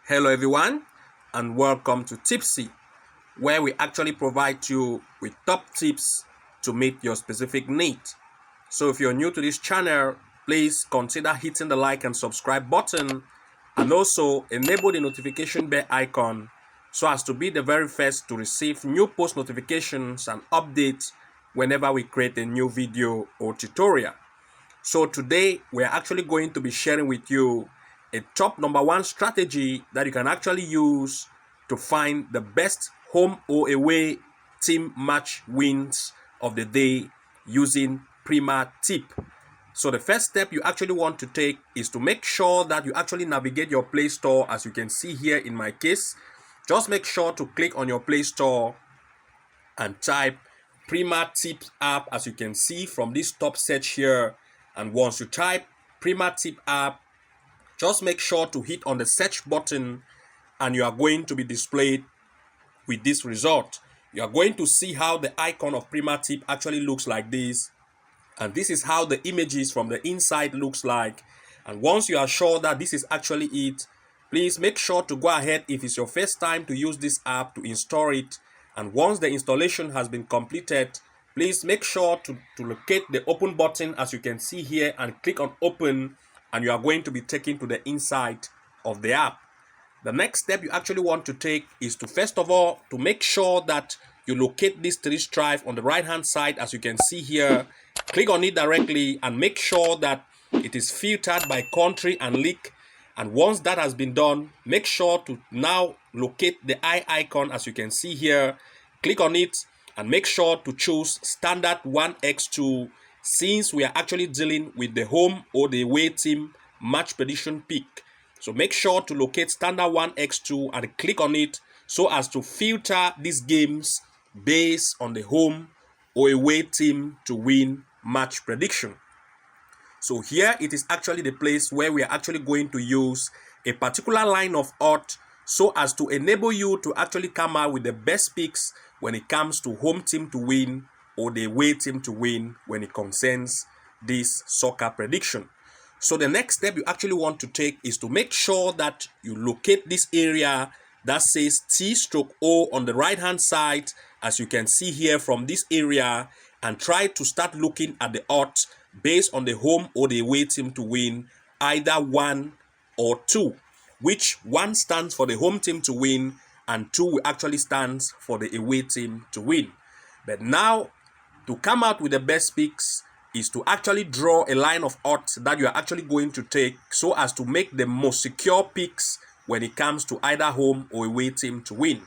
Hello everyone and welcome to Tipsy, where we actually provide you with top tips to meet your specific need. So if you're new to this channel, please consider hitting the like and subscribe button and also enable the notification bell icon so as to be the very first to receive new post notifications and updates whenever we create a new video or tutorial. So today we're actually going to be sharing with you a top number one strategy that you can actually use to find the best home or away team match wins of the day using Prima tip. So the first step you actually want to take is to make sure that you actually navigate your Play Store, as you can see here in my case. Just make sure to click on your Play Store and type Prima Tip app, as you can see from this top search here. And once you type Prima Tip app, just make sure to hit on the search button and you are going to be displayed with this result. You are going to see how the icon of Prima Tip actually looks like this, and this is how the images from the inside looks like. And once you are sure that this is actually it, please make sure to go ahead, if it's your first time to use this app, to install it. And once the installation has been completed, please make sure to locate the open button, as you can see here, and click on open, and you are going to be taken to the inside of the app. The next step you actually want to take is to, first of all, to make sure that you locate this 3 stripe on the right hand side, as you can see here. Click on it directly and make sure that it is filtered by country and league. And once that has been done, make sure to now locate the eye icon, as you can see here. Click on it and make sure to choose standard 1x2, since we are actually dealing with the home or the away team match prediction pick. So make sure to locate standard 1x2 and click on it so as to filter these games based on the home or away team to win match prediction. So here it is actually the place where we are actually going to use a particular line of odds so as to enable you to actually come out with the best picks when it comes to home team to win or the away team to win when it concerns this soccer prediction. So the next step you actually want to take is to make sure that you locate this area that says T/O on the right hand side, as you can see here from this area, and try to start looking at the odds based on the home or the away team to win, either 1 or 2, which 1 stands for the home team to win and 2 actually stands for the away team to win. But now, to come out with the best picks is to actually draw a line of odds that you are actually going to take so as to make the most secure picks when it comes to either home or away team to win.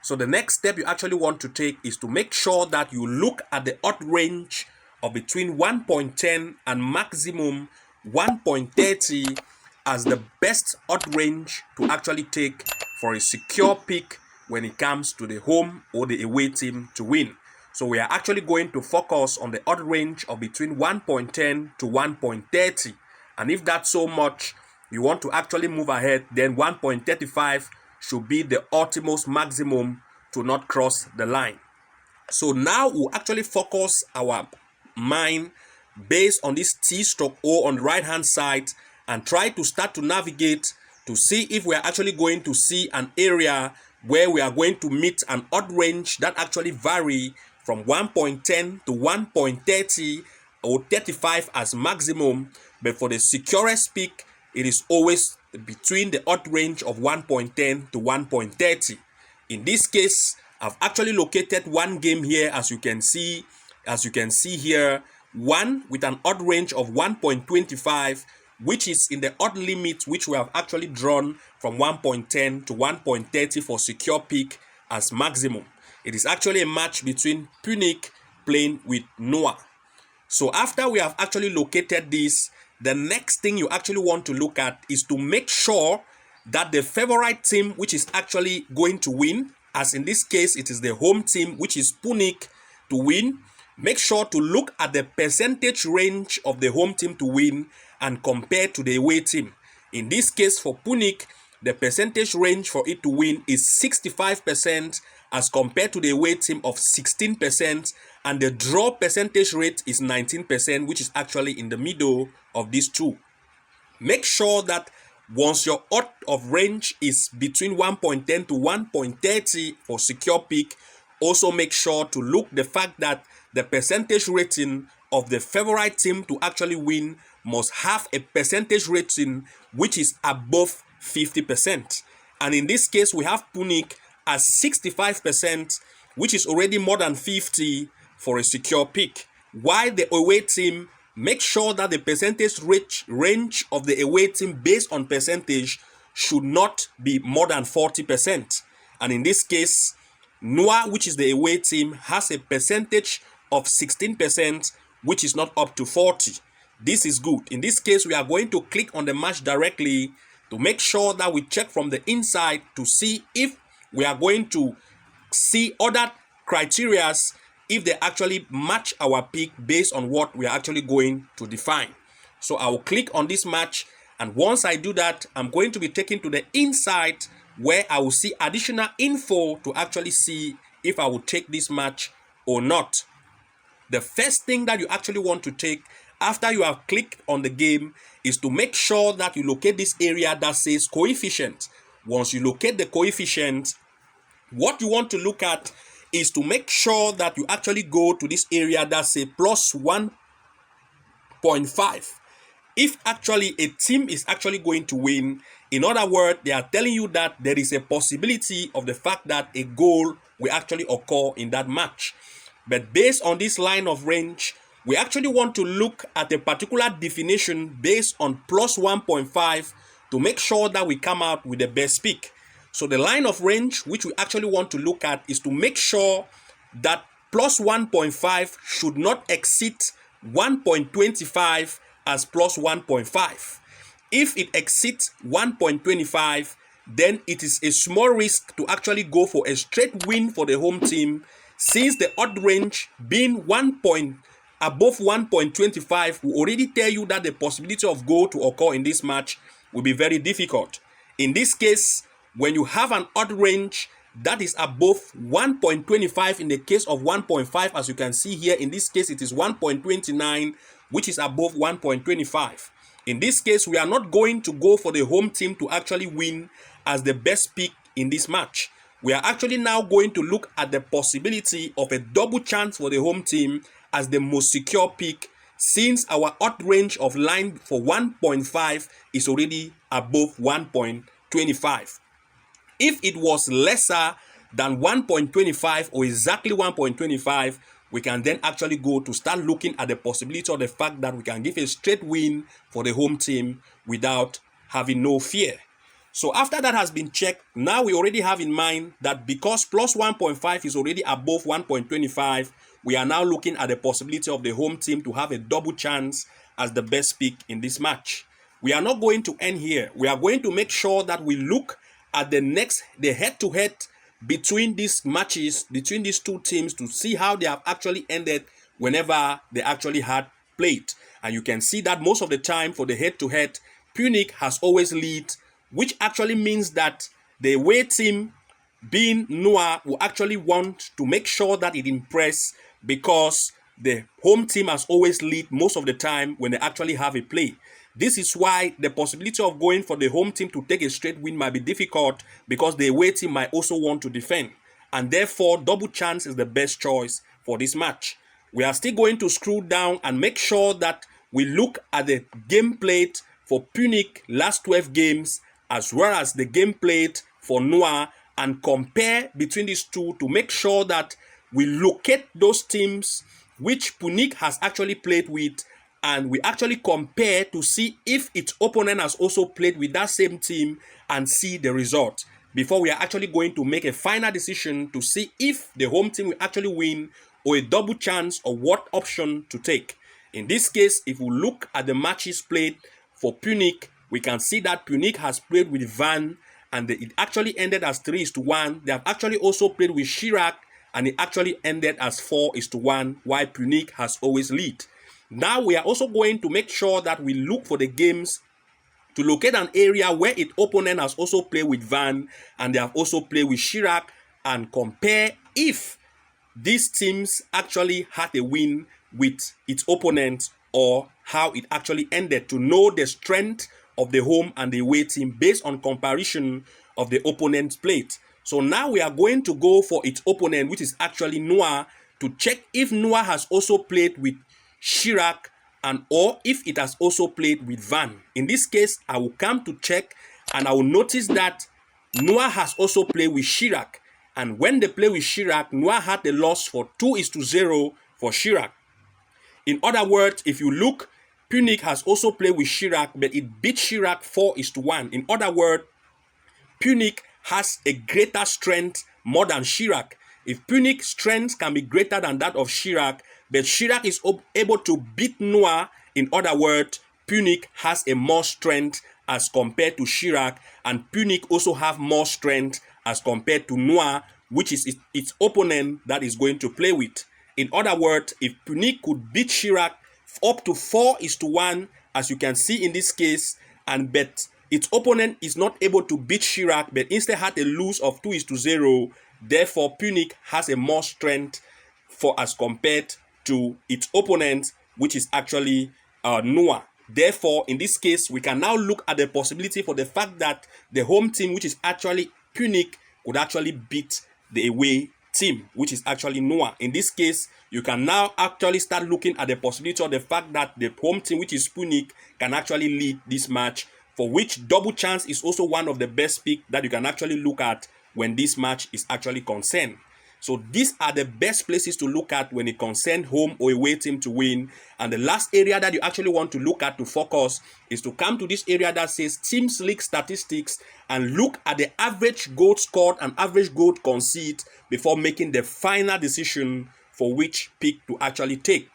So the next step you actually want to take is to make sure that you look at the odd range of between 1.10 and maximum 1.30 as the best odd range to actually take for a secure pick when it comes to the home or the away team to win. So we are actually going to focus on the odd range of between 1.10 to 1.30. And if that's so much, you want to actually move ahead, then 1.35 should be the utmost maximum to not cross the line. So now we'll actually focus our mind based on this T/O on the right hand side and try to start to navigate to see if we are actually going to see an area where we are going to meet an odd range that actually vary from 1.10 to 1.30 or 35 as maximum. But for the securest pick, it is always between the odd range of 1.10 to 1.30. In this case, I've actually located one game here, as you can see here, one with an odd range of 1.25, which is in the odd limit which we have actually drawn from 1.10 to 1.30 for secure pick as maximum. It is actually a match between Punic playing with Noah. So after we have actually located this, the next thing you actually want to look at is to make sure that the favorite team which is actually going to win, as in this case it is the home team which is Punic to win, make sure to look at the percentage range of the home team to win and compare to the away team. In this case for Punic, the percentage range for it to win is 65% as compared to the away team of 16%, and the draw percentage rate is 19%, which is actually in the middle of these two. Make sure that Once your out of range is between 1.10 to 1.30 for secure pick, also make sure to look the fact that the percentage rating of the favorite team to actually win must have a percentage rating which is above 50%. And in this case, we have Punic as 65%, which is already more than 50 for a secure pick. While the away team, make sure that the percentage range of the away team based on percentage should not be more than 40%. And in this case, Noah, which is the away team, has a percentage of 16%, which is not up to 40. This is good. In this case, we are going to click on the match directly to make sure that we check from the inside to see if we are going to see other criterias, if they actually match our pick based on what we are actually going to define. So I will click on this match, and once I do that, I'm going to be taken to the inside where I will see additional info to actually see if I will take this match or not. The first thing that you actually want to take after you have clicked on the game is to make sure that you locate this area that says coefficient. Once you locate the coefficient, what you want to look at is to make sure that you actually go to this area that says plus 1.5. If actually a team is actually going to win, in other words, they are telling you that there is a possibility of the fact that a goal will actually occur in that match. But based on this line of range, we actually want to look at a particular definition based on plus 1.5 to make sure that we come out with the best pick. So the line of range which we actually want to look at is to make sure that plus 1.5 should not exceed 1.25 as plus 1.5. If it exceeds 1.25, then it is a small risk to actually go for a straight win for the home team, since the odd range being above 1.25 will already tell you that the possibility of goal to occur in this match will be very difficult. In this case, when you have an odd range that is above 1.25 in the case of 1.5, as you can see here, in this case it is 1.29, which is above 1.25. In this case, we are not going to go for the home team to actually win as the best pick in this match. We are actually now going to look at the possibility of a double chance for the home team as the most secure pick, since our odd range of line for 1.5 is already above 1.25. If it was lesser than 1.25 or exactly 1.25, we can then actually go to start looking at the possibility of the fact that we can give a straight win for the home team without having no fear. So after that has been checked, now we already have in mind that because plus 1.5 is already above 1.25, we are now looking at the possibility of the home team to have a double chance as the best pick in this match. We are not going to end here. We are going to make sure that we look at the head-to-head between these matches, between these two teams, to see how they have actually ended whenever they actually had played. And you can see that most of the time for the head-to-head, Punic has always lead, which actually means that the away team, being Noah, will actually want to make sure that it impress, because the home team has always lead most of the time when they actually have a play. This is why the possibility of going for the home team to take a straight win might be difficult, because the away team might also want to defend. And therefore, double chance is the best choice for this match. We are still going to scroll down and make sure that we look at the game played for Punic last 12 games, as well as the game played for Noah, and compare between these two to make sure that we locate those teams which Punic has actually played with, and we actually compare to see if its opponent has also played with that same team and see the result, before we are actually going to make a final decision to see if the home team will actually win or a double chance, or what option to take. In this case, if we look at the matches played for Punic, we can see that Punic has played with Van, and it actually ended as 3-1. They have actually also played with Chirac, and it actually ended as 4-1, while Punic has always lead. Now we are also going to make sure that we look for the games to locate an area where its opponent has also played with Van, and they have also played with Chirac, and compare if these teams actually had a win with its opponent, or how it actually ended, to know the strength of the home and the away team based on comparison of the opponent's plate. So now we are going to go for its opponent, which is actually Noah, to check if Noah has also played with Chirac or if it has also played with Van. In this case, I will come to check and I will notice that Noah has also played with Chirac. And when they play with Chirac, Noah had a loss for 2-0 for Chirac. In other words, if you look, Punic has also played with Chirac, but it beat Chirac 4-1. In other words, Punic has a greater strength more than Chirac. If Punic's strength can be greater than that of Chirac, but Chirac is able to beat Noah, in other words, Punic has a more strength as compared to Chirac, and Punic also have more strength as compared to Noah, which is its opponent that is going to play with. In other words, if Punic could beat Chirac up to 4-1, as you can see in this case, but its opponent is not able to beat Chirac, but instead had a lose of 2-0, therefore Punic has a more strength as compared to its opponent, which is actually Noah. Therefore, in this case, we can now look at the possibility for the fact that the home team, which is actually Punic, could actually beat the away team, which is actually Noah. In this case, you can now actually start looking at the possibility of the fact that the home team, which is Punic, can actually lead this match, for which double chance is also one of the best picks that you can actually look at when this match is actually concerned. So these are the best places to look at when it concerns home or away team to win. And the last area that you actually want to look at to focus is to come to this area that says Teams League Statistics and look at the average goal scored and average goal conceded before making the final decision for which pick to actually take.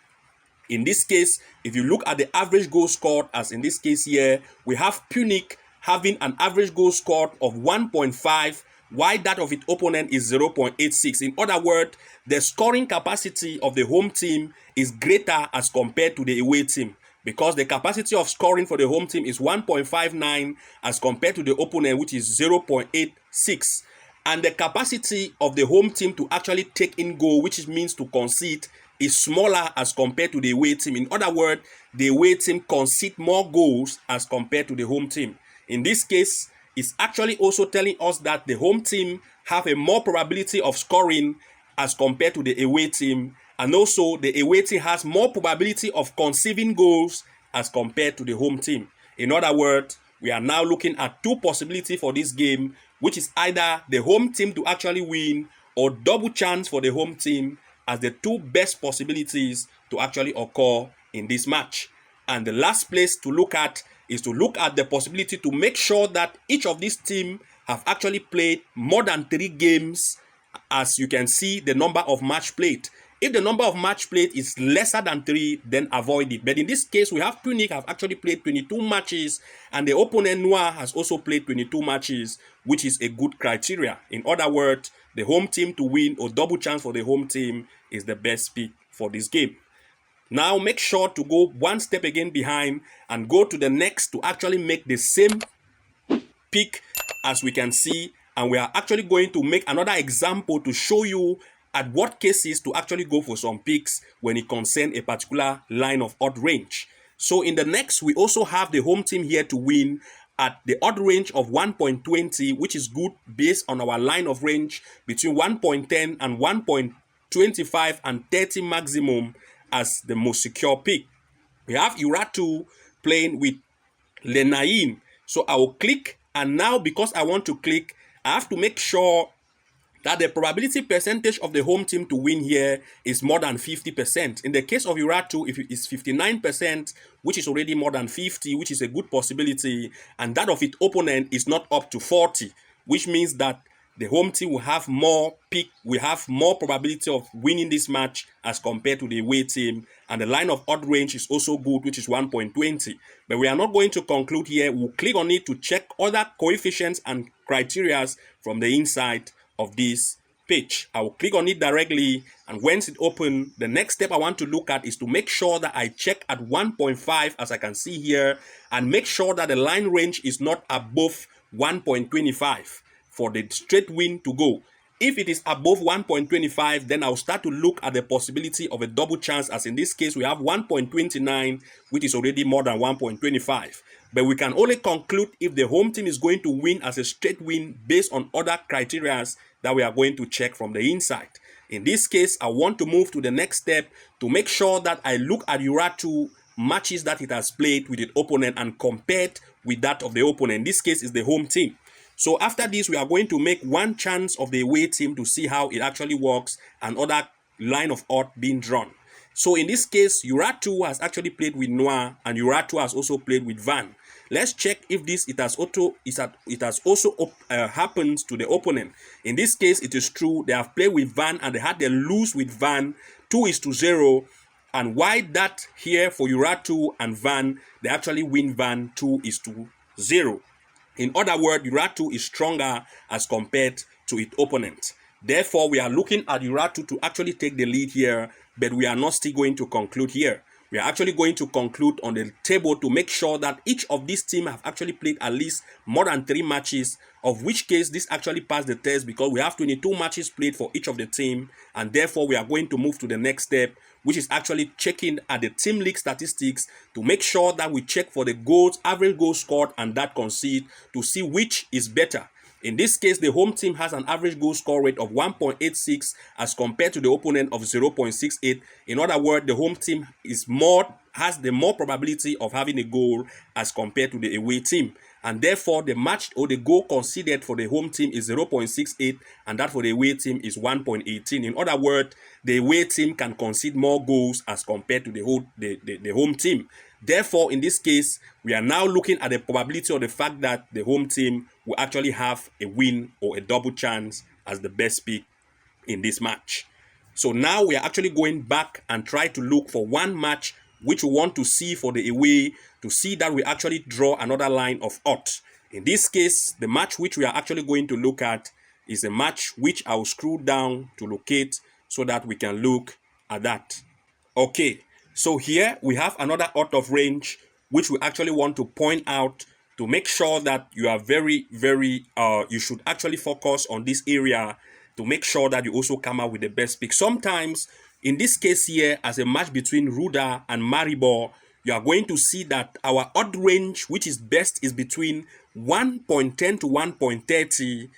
In this case, if you look at the average goal scored, as in this case here, we have Punic having an average goal scored of 1.5, while that of its opponent is 0.86. In other words, the scoring capacity of the home team is greater as compared to the away team, because the capacity of scoring for the home team is 1.59 as compared to the opponent, which is 0.86. And the capacity of the home team to actually take in goal, which means to concede, is smaller as compared to the away team. In other words, the away team concede more goals as compared to the home team. In this case, it's actually also telling us that the home team have a more probability of scoring as compared to the away team, and also the away team has more probability of conceding goals as compared to the home team. In other words, we are now looking at two possibilities for this game, which is either the home team to actually win or double chance for the home team as the two best possibilities to actually occur in this match. And the last place to look at is to look at the possibility to make sure that each of these teams have actually played more than 3 games, as you can see the number of match played. If the number of match played is lesser than 3, then avoid it. But in this case, we have Punic have actually played 22 matches, and the opponent Noah has also played 22 matches, which is a good criteria. In other words, the home team to win or double chance for the home team is the best pick for this game. Now make sure to go one step again behind and go to the next to actually make the same pick, as we can see. And we are actually going to make another example to show you at what cases to actually go for some picks when it concerns a particular line of odd range. So in the next, we also have the home team here to win at the odd range of 1.20, which is good based on our line of range between 1.10 and 1.25 and 30 maximum as the most secure pick. We have Uratu playing with Lenain. So I will click, and now because I want to click, I have to make sure that the probability percentage of the home team to win here is more than 50%. In the case of Uratu, if it is 59%, which is already more than 50, which is a good possibility, and that of its opponent is not up to 40, which means that the home team will have more probability of winning this match as compared to the away team. And the line of odd range is also good, which is 1.20. But we are not going to conclude here. We'll click on it to check other coefficients and criteria from the inside of this page. I will click on it directly, and once it opens, the next step I want to look at is to make sure that I check at 1.5, as I can see here, and make sure that the line range is not above 1.25 for the straight win to go. If it is above 1.25, then I'll start to look at the possibility of a double chance, as in this case we have 1.29, which is already more than 1.25. But we can only conclude if the home team is going to win as a straight win based on other criteria that we are going to check from the inside. In this case, I want to move to the next step to make sure that I look at Uratu matches that it has played with its opponent and compared with that of the opponent. In this case, is the home team. So after this, we are going to make one chance of the away team to see how it actually works and other line of odd being drawn. So in this case, Uratu has actually played with Noir and Uratu has also played with Van. Let's check if this it has also happened to the opponent. In this case, it is true. They have played with Van and they had them lose with Van 2-0. And why that here for Uratu and Van, they actually win Van 2-0. In other words, Uratu is stronger as compared to its opponent. Therefore, we are looking at Uratu to actually take the lead here, but we are not still going to conclude here. We are actually going to conclude on the table to make sure that each of these teams have actually played at least more than 3 matches, of which case this actually passed the test because we have 22 matches played for each of the team, and therefore we are going to move to the next step, which is actually checking at the team league statistics to make sure that we check for the goals, average goals scored and that conceded to see which is better. In this case, the home team has an average goal score rate of 1.86 as compared to the opponent of 0.68. In other words, the home team has the more probability of having a goal as compared to the away team. And therefore, the match or the goal conceded for the home team is 0.68 and that for the away team is 1.18. In other words, the away team can concede more goals as compared to the home team. Therefore, in this case, we are now looking at the probability of the fact that the home team will actually have a win or a double chance as the best pick in this match. So now we are actually going back and try to look for one match which we want to see for the away to see that we actually draw another line of odds. In this case, the match which we are actually going to look at is a match which I will scroll down to locate so that we can look at that. Okay. So here we have another out of range which we actually want to point out to make sure that you are you should actually focus on this area to make sure that you also come out with the best pick. Sometimes in this case here, as a match between Ruda and Maribor, you are going to see that our odd range, which is best, is between 1.10 to 1.30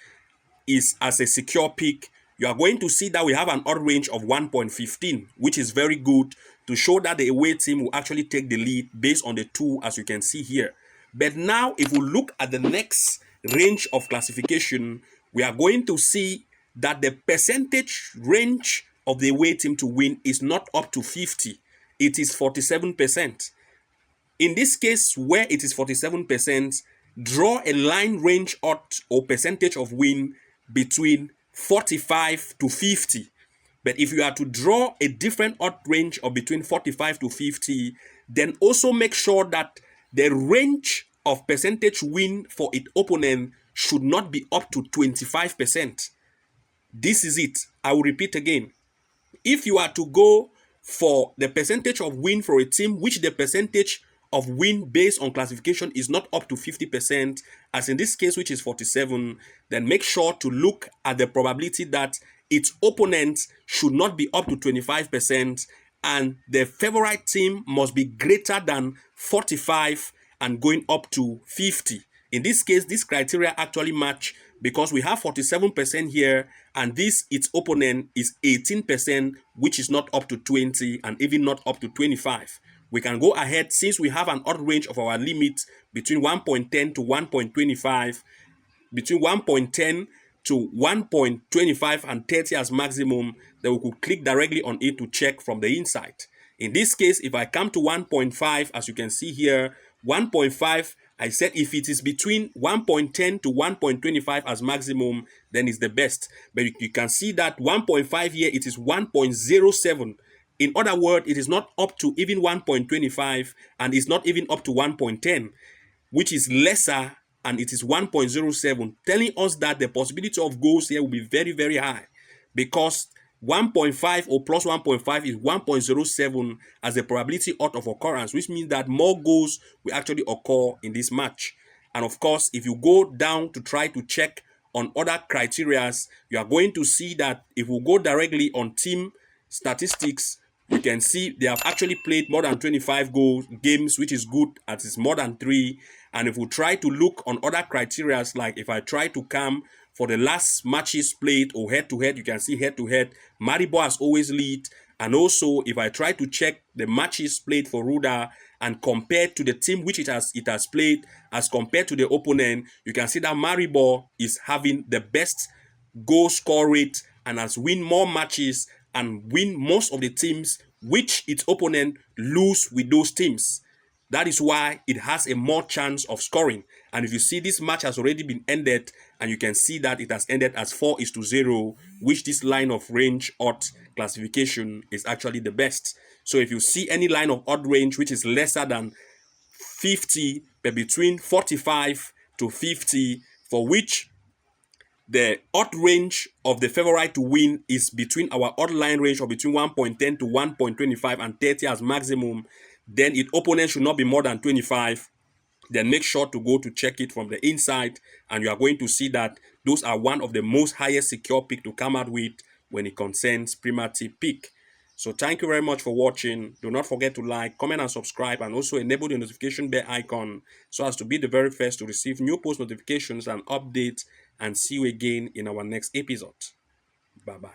is as a secure pick. You are going to see that we have an odd range of 1.15, which is very good to show that the away team will actually take the lead based on the 2, as you can see here. But now, if we look at the next range of classification, we are going to see that the percentage range of the away team to win is not up to 50. It is 47%. In this case, where it is 47%, draw a line range odd or percentage of win between 45 to 50. But if you are to draw a different odd range of between 45 to 50, then also make sure that the range of percentage win for its opponent should not be up to 25%. This is it. I will repeat again. If you are to go for the percentage of win for a team, which the percentage of win based on classification is not up to 50%, as in this case, which is 47, then make sure to look at the probability that its opponent should not be up to 25% and the favorite team must be greater than 45 and going up to 50. In this case, this criteria actually match because we have 47% here and its opponent is 18%, which is not up to 20 and even not up to 25. We can go ahead since we have an odd range of our limit between 1.10 to 1.25, between 1.10 to 1.25 and 30 as maximum, then we could click directly on it to check from the inside. In this case, if I come to 1.5, as you can see here, 1.5, I said if it is between 1.10 to 1.25 as maximum, then it's the best. But you can see that 1.5 here, it is 1.07. In other words, it is not up to even 1.25 and it's not even up to 1.10, which is lesser, and it is 1.07, telling us that the possibility of goals here will be very high because 1.5 or plus 1.5 is 1.07 as the probability out of occurrence, which means that more goals will actually occur in this match. And of course, if you go down to try to check on other criteria, you are going to see that if we go directly on team statistics, you can see they have actually played more than 25 games, which is good, as it's more than 3. And if we try to look on other criteria, like if I try to come for the last matches played or head-to-head, you can see head-to-head, Maribor has always lead. And also, if I try to check the matches played for Ruda and compared to the team which it has played as compared to the opponent, you can see that Maribor is having the best goal score rate and has win more matches and win most of the teams which its opponent lose with those teams. That is why it has a more chance of scoring. And if you see, this match has already been ended, and you can see that it has ended as 4-0, which this line of range odd classification is actually the best. So if you see any line of odd range which is lesser than 50, but between 45 to 50, for which the odd range of the favorite to win is between our odd line range of between 1.10 to 1.25 and 30 as maximum, then its opponent should not be more than 25. Then make sure to go to check it from the inside, and you are going to see that those are one of the most highest secure pick to come out with when it concerns Prima tip pick. So thank you very much for watching. Do not forget to like, comment, and subscribe, and also enable the notification bell icon so as to be the very first to receive new post notifications and updates. And see you again in our next episode. Bye-bye.